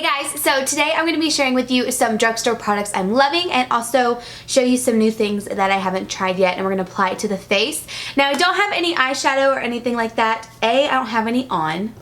Hey guys, so today I'm going to be sharing with you some drugstore products I'm loving and also show you some new things that I haven't tried yet and we're going to apply it to the face. Now I don't have any eyeshadow or anything like that. I don't have any on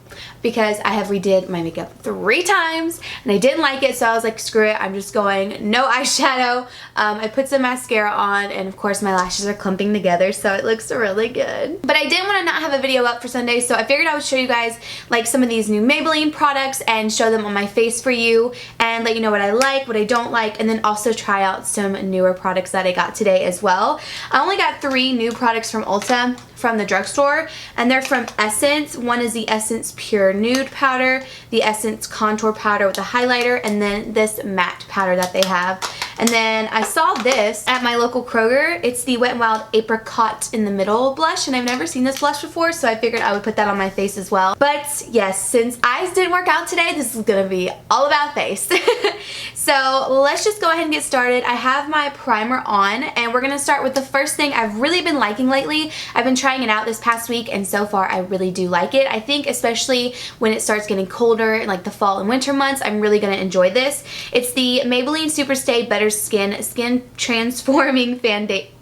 because I have redid my makeup 3 times and I didn't like it, so I was like, screw it, I'm just going no eyeshadow. I put some mascara on and of course my lashes are clumping together, so it looks really good. But I didn't want to not have a video up for Sunday, so I figured I would show you guys like some of these new Maybelline products and show them on my face for you and let you know what I like, what I don't like, and then also try out some newer products that I got today as well. I only got 3 new products from Ulta from the drugstore, and they're from Essence. One is the Essence Pure Nude Powder, the Essence Contour Powder with a highlighter, and then this matte powder that they have. And then I saw this at my local Kroger. It's the Wet n Wild Apricot in the Middle blush, and I've never seen this blush before, so I figured I would put that on my face as well. But yes, since eyes didn't work out today, this is gonna be all about face. So let's just go ahead and get started. I have my primer on, and we're gonna start with the first thing I've really been liking lately. I've been trying it out this past week, and so far I really do like it. I think especially when it starts getting colder, like the fall and winter months, I'm really gonna enjoy this. It's the Maybelline Superstay Better Skin Transforming Foundation.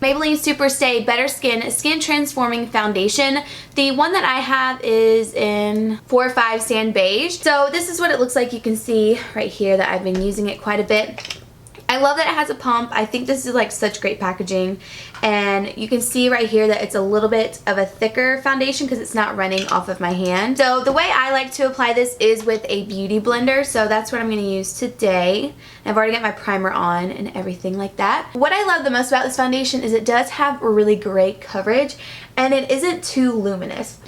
Maybelline Superstay Better Skin Transforming Foundation. The one that I have is in 4-5 Sand Beige. So this is what it looks like. You can see right here that I've been using it quite a bit. I love that it has a pump. I think this is like such great packaging, and you can see right here that it's a little bit of a thicker foundation because it's not running off of my hand. So the way I like to apply this is with a beauty blender, so that's what I'm going to use today. I've already got my primer on and everything like that. What I love the most about this foundation is it does have really great coverage and it isn't too luminous.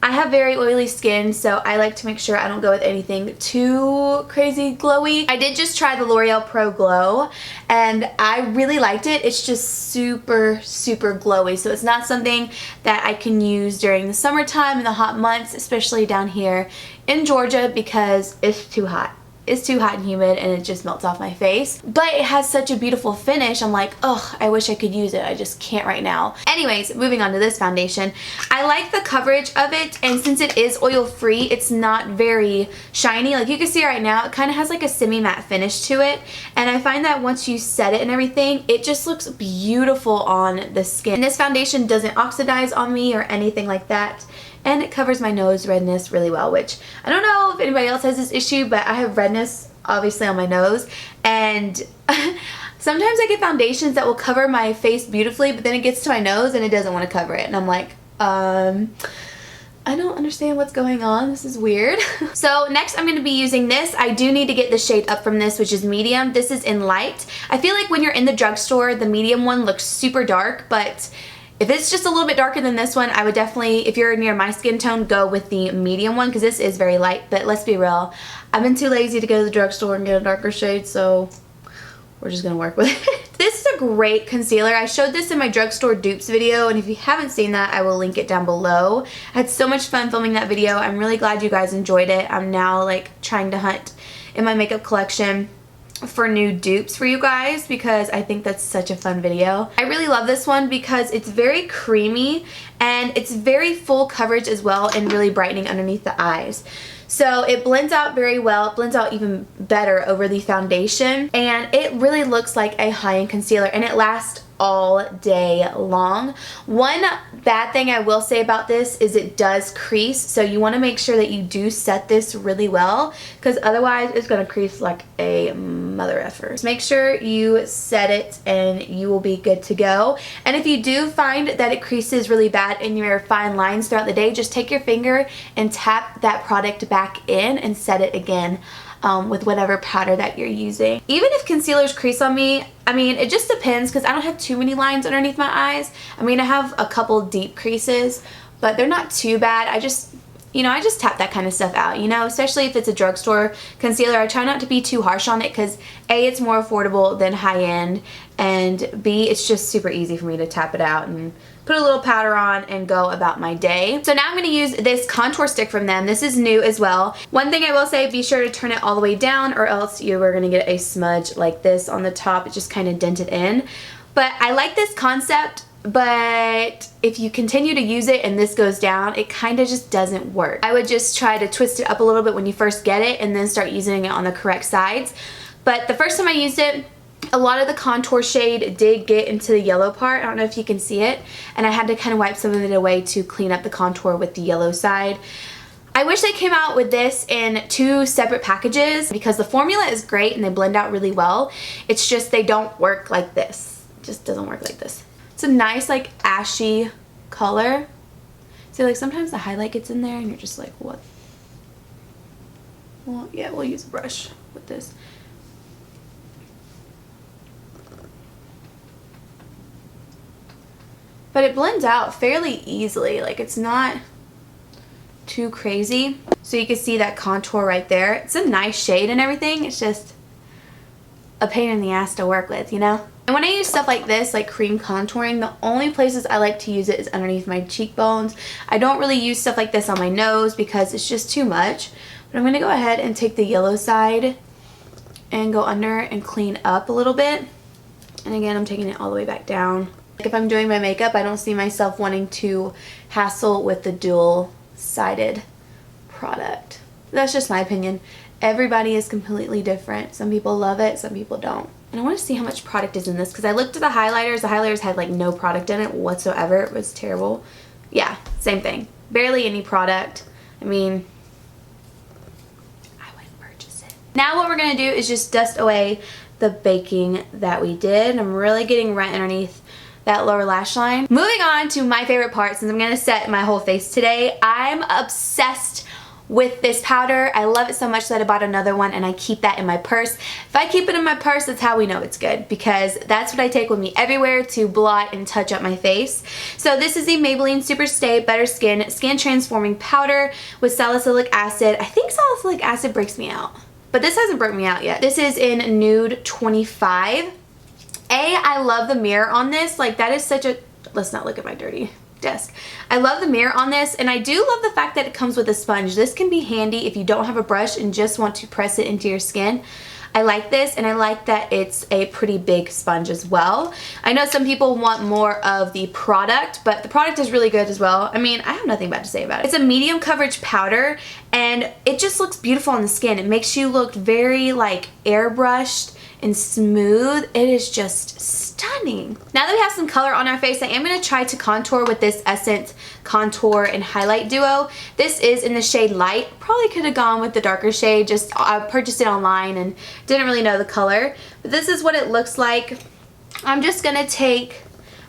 I have very oily skin, so I like to make sure I don't go with anything too crazy glowy. I did just try the L'Oreal Pro Glow, and I really liked it. It's just super, super glowy, so it's not something that I can use during the summertime and the hot months, especially down here in Georgia, because it's too hot. It's too hot and humid and it just melts off my face. But it has such a beautiful finish. I'm like, ugh, I wish I could use it. I just can't right now. Anyways, moving on to this foundation. I like the coverage of it, and since it is oil free, it's not very shiny. Like you can see right now, it kind of has like a semi-matte finish to it. And I find that once you set it and everything, it just looks beautiful on the skin. And this foundation doesn't oxidize on me or anything like that. And it covers my nose redness really well, which I don't know if anybody else has this issue, but I have redness obviously on my nose, and sometimes I get foundations that will cover my face beautifully, but then it gets to my nose and it doesn't want to cover it, and I'm like, I don't understand what's going on. This is weird. So next I'm going to be using this. I do need to get the shade up from this, which is medium. This is in light. I feel like when you're in the drugstore, the medium one looks super dark, but if it's just a little bit darker than this one, I would definitely, if you're near my skin tone, go with the medium one because this is very light. But let's be real, I've been too lazy to go to the drugstore and get a darker shade, so we're just going to work with it. This is a great concealer. I showed this in my drugstore dupes video, and if you haven't seen that, I will link it down below. I had so much fun filming that video. I'm really glad you guys enjoyed it. I'm now like trying to hunt in my makeup collection for new dupes for you guys because I think that's such a fun video. I really love this one because it's very creamy and it's very full coverage as well and really brightening underneath the eyes. So it blends out very well. It blends out even better over the foundation, and it really looks like a high-end concealer, and it lasts all day long. One bad thing I will say about this is it does crease, so you want to make sure that you do set this really well because otherwise it's going to crease like a mother effer. Just make sure you set it and you will be good to go. And if you do find that it creases really bad in your fine lines throughout the day, just take your finger and tap that product back in and set it again. With whatever powder that you're using. Even if concealers crease on me, I mean, it just depends because I don't have too many lines underneath my eyes. I mean, I have a couple deep creases, but they're not too bad. I just tap that kind of stuff out, you know, especially if it's a drugstore concealer. I try not to be too harsh on it because A, it's more affordable than high-end, and B, it's just super easy for me to tap it out and put a little powder on and go about my day. So now I'm going to use this contour stick from them. This is new as well. One thing I will say, be sure to turn it all the way down or else you are going to get a smudge like this on the top. It just kind of dented in. But I like this concept but if you continue to use it and this goes down, it kind of just doesn't work. I would just try to twist it up a little bit when you first get it and then start using it on the correct sides. But the first time I used it, a lot of the contour shade did get into the yellow part. I don't know if you can see it. And I had to kind of wipe some of it away to clean up the contour with the yellow side. I wish they came out with this in 2 separate packages because the formula is great and they blend out really well. It's just they don't work like this. It just doesn't work like this. It's a nice like ashy color. See, like sometimes the highlight gets in there and you're just like, what? Well, yeah, we'll use a brush with this. But it blends out fairly easily. Like it's not too crazy. So you can see that contour right there. It's a nice shade and everything. It's just a pain in the ass to work with, you know? And when I use stuff like this, like cream contouring, the only places I like to use it is underneath my cheekbones. I don't really use stuff like this on my nose because it's just too much. But I'm going to go ahead and take the yellow side and go under and clean up a little bit. And again, I'm taking it all the way back down. If I'm doing my makeup, I don't see myself wanting to hassle with the dual-sided product. That's just my opinion. Everybody is completely different. Some people love it, some people don't. And I want to see how much product is in this because I looked at the highlighters. The highlighters had like no product in it whatsoever. It was terrible. Yeah, same thing. Barely any product. I mean, I wouldn't purchase it. Now what we're going to do is just dust away the baking that we did. I'm really getting right underneath that lower lash line. Moving on to my favorite part, since I'm going to set my whole face today. I'm obsessed with this powder. I love it so much that I bought another one and I keep that in my purse. If I keep it in my purse, that's how we know it's good because that's what I take with me everywhere to blot and touch up my face. So this is the Maybelline Super Stay Better Skin Transforming Powder with salicylic acid. I think salicylic acid breaks me out, but this hasn't broke me out yet. This is in Nude 25. I love the mirror on this. Like that is such a, let's not look at my dirty desk. I love the mirror on this and I do love the fact that it comes with a sponge. This can be handy if you don't have a brush and just want to press it into your skin. I like this and I like that it's a pretty big sponge as well. I know some people want more of the product, but the product is really good as well. I mean, I have nothing bad to say about it. It's a medium coverage powder and it just looks beautiful on the skin. It makes you look very like airbrushed and smooth. It is just stunning. Now that we have some color on our face, I am going to try to contour with this Essence Contour and Highlight Duo. This is in the shade Light. Probably could have gone with the darker shade, just I purchased it online and didn't really know the color. But this is what it looks like. I'm just going to take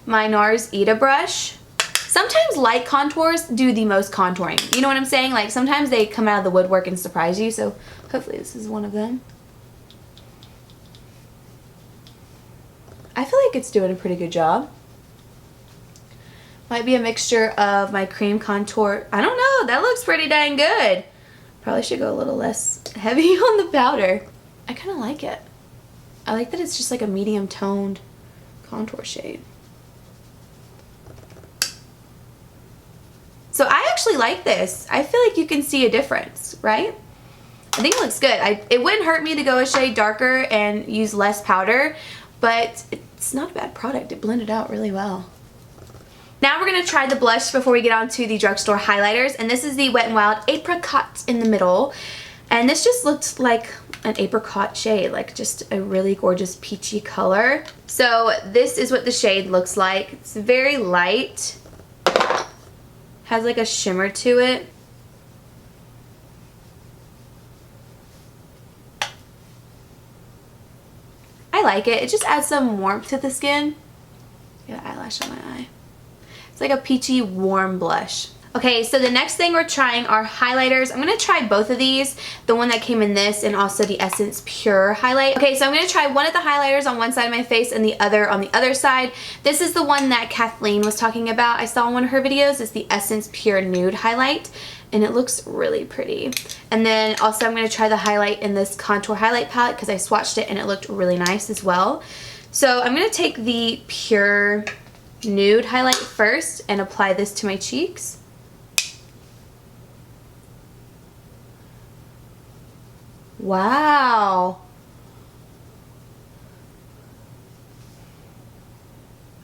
my NARS Ita brush. Sometimes light contours do the most contouring. You know what I'm saying? Like sometimes they come out of the woodwork and surprise you, so hopefully this is one of them. I feel like it's doing a pretty good job. Might be a mixture of my cream contour. I don't know. That looks pretty dang good. Probably should go a little less heavy on the powder. I kind of like it. I like that it's just like a medium toned contour shade. So I actually like this. I feel like you can see a difference, right? I think it looks good. It wouldn't hurt me to go a shade darker and use less powder, but it's not a bad product. It blended out really well. Now we're going to try the blush before we get on to the drugstore highlighters. And this is the Wet n Wild Apricot in the middle. And this just looked like an apricot shade, like just a really gorgeous peachy color. So this is what the shade looks like. It's very light. Has like a shimmer to it. I like it. It just adds some warmth to the skin. Got eyelash on my eye. It's like a peachy warm blush. Okay, so the next thing we're trying are highlighters. I'm going to try both of these. The one that came in this and also the Essence Pure highlight. Okay, so I'm going to try one of the highlighters on one side of my face and the other on the other side. This is the one that Kathleen was talking about. I saw in one of her videos. It's the Essence Pure Nude highlight. And it looks really pretty. And then also I'm going to try the highlight in this contour highlight palette because I swatched it and it looked really nice as well. So I'm going to take the Pure Nude highlight first and apply this to my cheeks. Wow.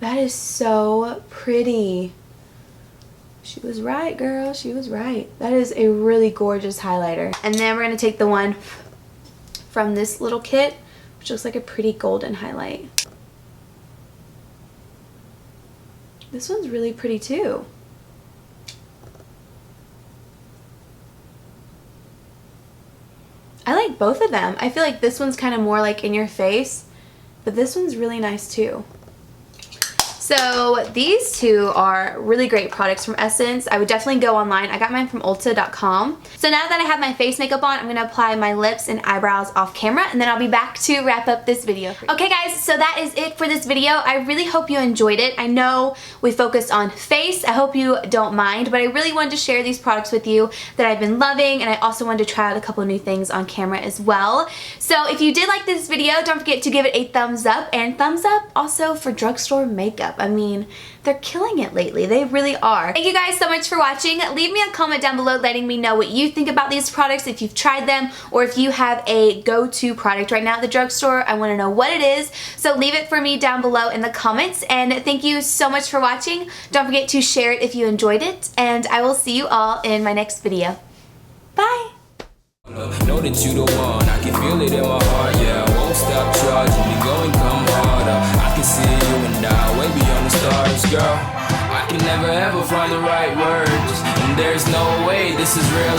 That is so pretty. She was right, girl. She was right. That is a really gorgeous highlighter. And then we're going to take the one from this little kit, which looks like a pretty golden highlight. This one's really pretty too. I like both of them. I feel like this one's kind of more like in your face, but this one's really nice too. So these two are really great products from Essence. I would definitely go online. I got mine from Ulta.com. So now that I have my face makeup on, I'm going to apply my lips and eyebrows off camera, and then I'll be back to wrap up this video. Okay guys, so that is it for this video. I really hope you enjoyed it. I know we focused on face. I hope you don't mind, but I really wanted to share these products with you that I've been loving, and I also wanted to try out a couple new things on camera as well. So if you did like this video, don't forget to give it a thumbs up, and thumbs up also for drugstore makeup. I mean, they're killing it lately. They really are. Thank you guys so much for watching. Leave me a comment down below letting me know what you think about these products, if you've tried them, or if you have a go-to product right now at the drugstore. I want to know what it is. So leave it for me down below in the comments. And thank you so much for watching. Don't forget to share it if you enjoyed it. And I will see you all in my next video. Bye! Know that you the one, I can feel it in my heart, yeah. I won't stop charging me, going come harder. I can see you and I, way beyond the stars, girl. I can never ever find the right words, and there's no way this is real.